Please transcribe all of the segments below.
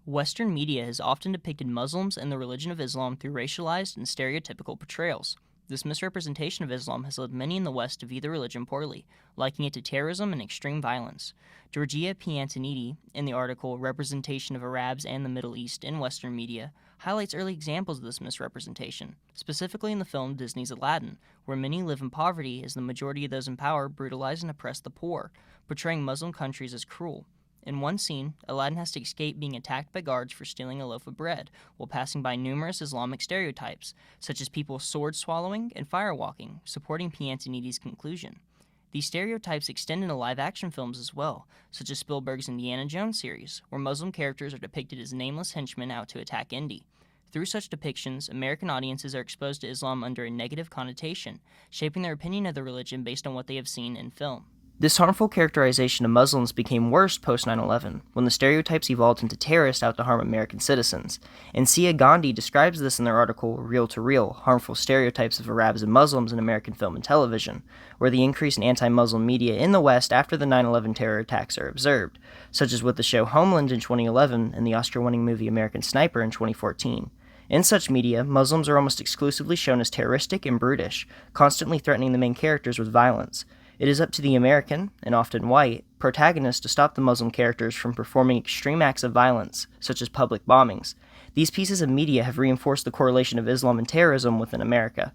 Western media has often depicted Muslims and the religion of Islam through racialized and stereotypical portrayals. This misrepresentation of Islam has led many in the West to view the religion poorly, likening it to terrorism and extreme violence. Georgia Piantonidi, in the article Representation of Arabs and the Middle East in Western Media, highlights early examples of this misrepresentation, specifically in the film Disney's Aladdin, where many live in poverty as the majority of those in power brutalize and oppress the poor, portraying Muslim countries as cruel. In one scene, Aladdin has to escape being attacked by guards for stealing a loaf of bread, while passing by numerous Islamic stereotypes, such as people sword-swallowing and fire-walking, supporting Piantonidi's conclusion. These stereotypes extend into live-action films as well, such as Spielberg's Indiana Jones series, where Muslim characters are depicted as nameless henchmen out to attack Indy. Through such depictions, American audiences are exposed to Islam under a negative connotation, shaping their opinion of the religion based on what they have seen in film. This harmful characterization of Muslims became worse post 9/11, when the stereotypes evolved into terrorists out to harm American citizens. And Sia Gandhi describes this in their article Real to Real, Harmful Stereotypes of Arabs and Muslims in American Film and Television, where the increase in anti-Muslim media in the West after the 9/11 terror attacks are observed, such as with the show Homeland in 2011 and the Oscar-winning movie American Sniper in 2014. In such media, Muslims are almost exclusively shown as terroristic and brutish, constantly threatening the main characters with violence. It is up to the American, and often white, protagonist to stop the Muslim characters from performing extreme acts of violence, such as public bombings. These pieces of media have reinforced the correlation of Islam and terrorism within America.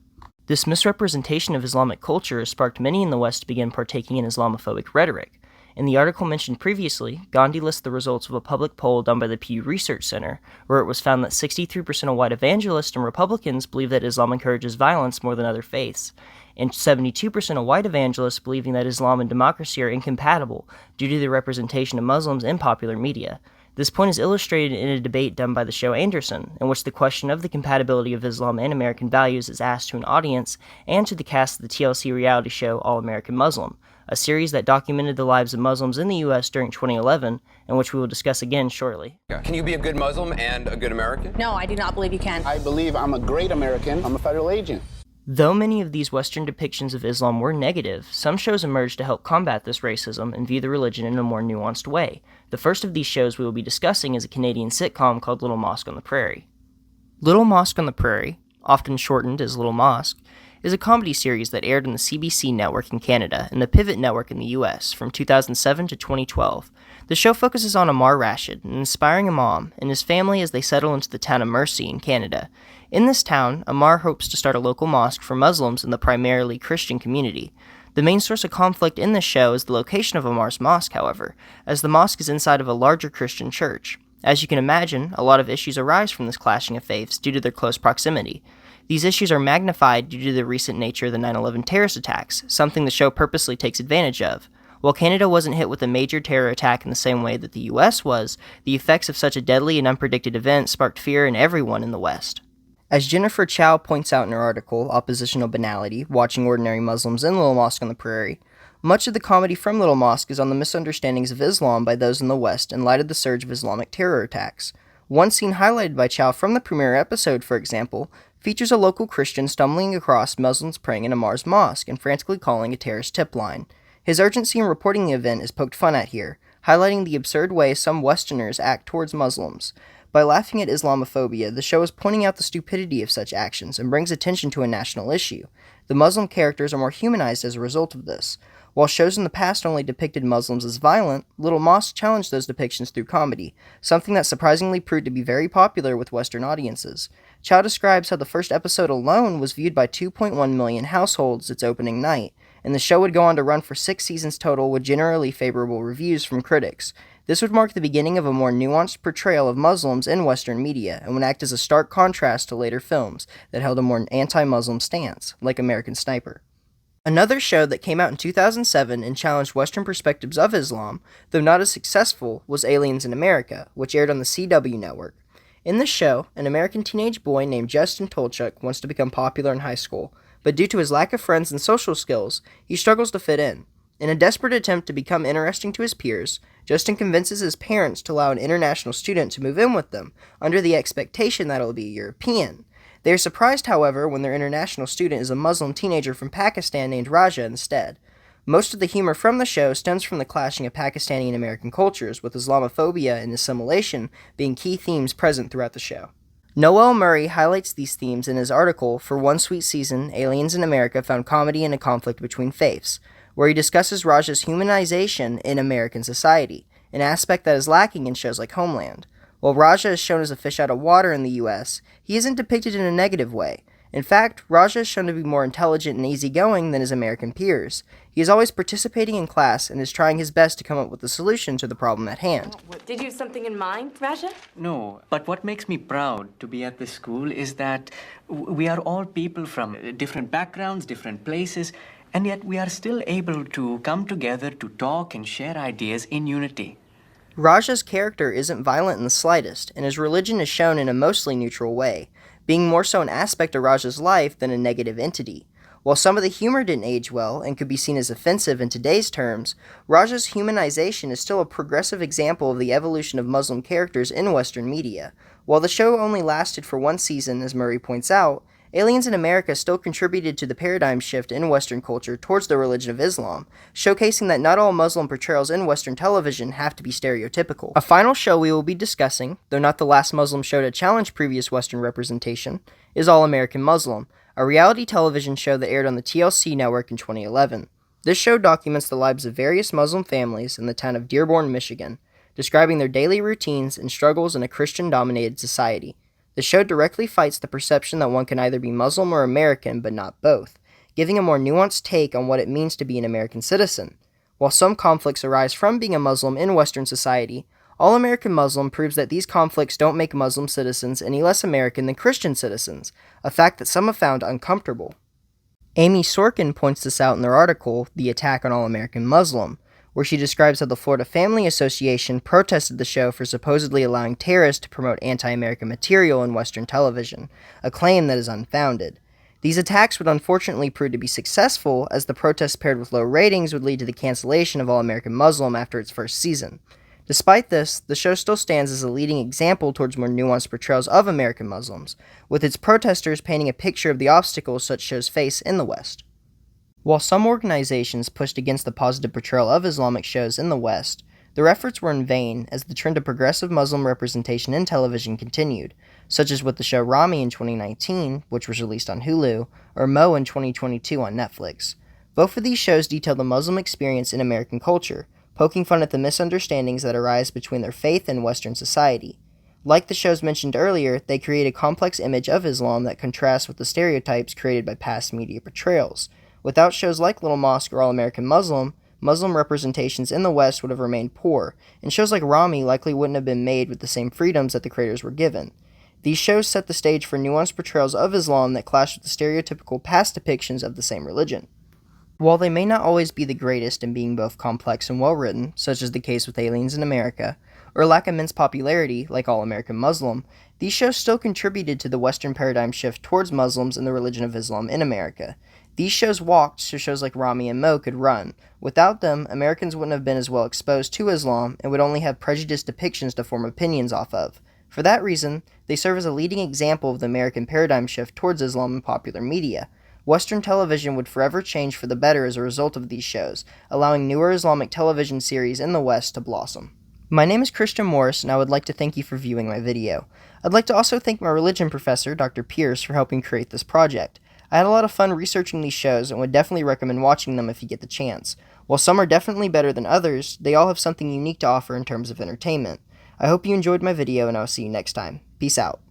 This misrepresentation of Islamic culture has sparked many in the West to begin partaking in Islamophobic rhetoric. In the article mentioned previously, Gandhi lists the results of a public poll done by the Pew Research Center, where it was found that 63% of white evangelists and Republicans believe that Islam encourages violence more than other faiths, and 72% of white evangelists believing that Islam and democracy are incompatible due to the representation of Muslims in popular media. This point is illustrated in a debate done by the show Anderson, in which the question of the compatibility of Islam and American values is asked to an audience and to the cast of the TLC reality show AllAmerican Muslim, a series that documented the lives of Muslims in the U.S. during 2011, and which we will discuss again shortly. Can you be a good Muslim and a good American? No, I do not believe you can. I believe I'm a great American. I'm a federal agent. Though many of these Western depictions of Islam were negative, some shows emerged to help combat this racism and view the religion in a more nuanced way. The first of these shows we will be discussing is a Canadian sitcom called Little Mosque on the Prairie. Little Mosque on the Prairie, often shortened as Little Mosque, is a comedy series that aired on the CBC network in Canada and the Pivot network in the US from 2007 to 2012. The show focuses on Ammar Rashid, an inspiring imam, and his family as they settle into the town of Mercy in Canada. In this town, Ammar hopes to start a local mosque for Muslims in the primarily Christian community. The main source of conflict in this show is the location of Ammar's mosque, however, as the mosque is inside of a larger Christian church. As you can imagine, a lot of issues arise from this clashing of faiths due to their close proximity. These issues are magnified due to the recent nature of the 9/11 terrorist attacks, something the show purposely takes advantage of. While Canada wasn't hit with a major terror attack in the same way that the US was, the effects of such a deadly and unpredicted event sparked fear in everyone in the West. As Jennifer Chow points out in her article, Oppositional Benality, Watching Ordinary Muslims in Little Mosque on the Prairie, much of the comedy from Little Mosque is on the misunderstandings of Islam by those in the West in light of the surge of Islamic terror attacks. One scene highlighted by Chow from the premiere episode, for example, features a local Christian stumbling across Muslims praying in Ammar's mosque and frantically calling a terrorist tip line. His urgency in reporting the event is poked fun at here, highlighting the absurd way some Westerners act towards Muslims. By laughing at Islamophobia, the show is pointing out the stupidity of such actions and brings attention to a national issue. The Muslim characters are more humanized as a result of this. While shows in the past only depicted Muslims as violent, Little Mosque challenged those depictions through comedy, something that surprisingly proved to be very popular with Western audiences. Chow describes how the first episode alone was viewed by 2.1 million households its opening night, and the show would go on to run for 6 seasons total with generally favorable reviews from critics. This would mark the beginning of a more nuanced portrayal of Muslims in Western media, and would act as a stark contrast to later films that held a more anti-Muslim stance, like American Sniper. Another show that came out in 2007 and challenged Western perspectives of Islam, though not as successful, was Aliens in America, which aired on the CW network. In this show, an American teenage boy named Justin Tolchuk wants to become popular in high school, but due to his lack of friends and social skills, he struggles to fit in. In a desperate attempt to become interesting to his peers, Justin convinces his parents to allow an international student to move in with them, under the expectation that it will be a European. They are surprised, however, when their international student is a Muslim teenager from Pakistan named Raja instead. Most of the humor from the show stems from the clashing of Pakistani and American cultures, with Islamophobia and assimilation being key themes present throughout the show. Noel Murray highlights these themes in his article, "For One Sweet Season, Aliens in America Found Comedy in a Conflict Between Faiths," where he discusses Raja's humanization in American society, an aspect that is lacking in shows like Homeland. While Raja is shown as a fish out of water in the US, he isn't depicted in a negative way. In fact, Raja is shown to be more intelligent and easygoing than his American peers. He is always participating in class and is trying his best to come up with a solution to the problem at hand. Did you have something in mind, Raja? No, but what makes me proud to be at this school is that we are all people from different backgrounds, different places, and yet we are still able to come together to talk and share ideas in unity. Raja's character isn't violent in the slightest, and his religion is shown in a mostly neutral way, being more so an aspect of Raja's life than a negative entity. While some of the humor didn't age well and could be seen as offensive in today's terms, Raja's humanization is still a progressive example of the evolution of Muslim characters in Western media. While the show only lasted for one season, as Murray points out, Aliens in America still contributed to the paradigm shift in Western culture towards the religion of Islam, showcasing that not all Muslim portrayals in Western television have to be stereotypical. A final show we will be discussing, though not the last Muslim show to challenge previous Western representation, is AllAmerican Muslim, a reality television show that aired on the TLC network in 2011. This show documents the lives of various Muslim families in the town of Dearborn, Michigan, describing their daily routines and struggles in a Christian-dominated society. The show directly fights the perception that one can either be Muslim or American, but not both, giving a more nuanced take on what it means to be an American citizen. While some conflicts arise from being a Muslim in Western society, AllAmerican Muslim proves that these conflicts don't make Muslim citizens any less American than Christian citizens, a fact that some have found uncomfortable. Amy Sorkin points this out in their article, "The Attack on AllAmerican Muslim," where she describes how the Florida Family Association protested the show for supposedly allowing terrorists to promote anti-American material in Western television, a claim that is unfounded. These attacks would unfortunately prove to be successful, as the protests paired with low ratings would lead to the cancellation of AllAmerican Muslim after its first season. Despite this, the show still stands as a leading example towards more nuanced portrayals of American Muslims, with its protesters painting a picture of the obstacles such shows face in the West. While some organizations pushed against the positive portrayal of Islamic shows in the West, their efforts were in vain as the trend of progressive Muslim representation in television continued, such as with the show Rami in 2019, which was released on Hulu, or Mo in 2022 on Netflix. Both of these shows detail the Muslim experience in American culture, poking fun at the misunderstandings that arise between their faith and Western society. Like the shows mentioned earlier, they create a complex image of Islam that contrasts with the stereotypes created by past media portrayals. Without shows like Little Mosque or All-American Muslim, Muslim representations in the West would have remained poor, and shows like Rami likely wouldn't have been made with the same freedoms that the creators were given. These shows set the stage for nuanced portrayals of Islam that clash with the stereotypical past depictions of the same religion. While they may not always be the greatest in being both complex and well-written, such as the case with Aliens in America, or lack immense popularity, like All-American Muslim, these shows still contributed to the Western paradigm shift towards Muslims and the religion of Islam in America. These shows walked so shows like Rami and Mo could run. Without them, Americans wouldn't have been as well exposed to Islam and would only have prejudiced depictions to form opinions off of. For that reason, they serve as a leading example of the American paradigm shift towards Islam in popular media. Western television would forever change for the better as a result of these shows, allowing newer Islamic television series in the West to blossom. My name is Christian Morris, and I would like to thank you for viewing my video. I'd like to also thank my religion professor, Dr. Pierce, for helping create this project. I had a lot of fun researching these shows and would definitely recommend watching them if you get the chance. While some are definitely better than others, they all have something unique to offer in terms of entertainment. I hope you enjoyed my video, and I'll see you next time. Peace out.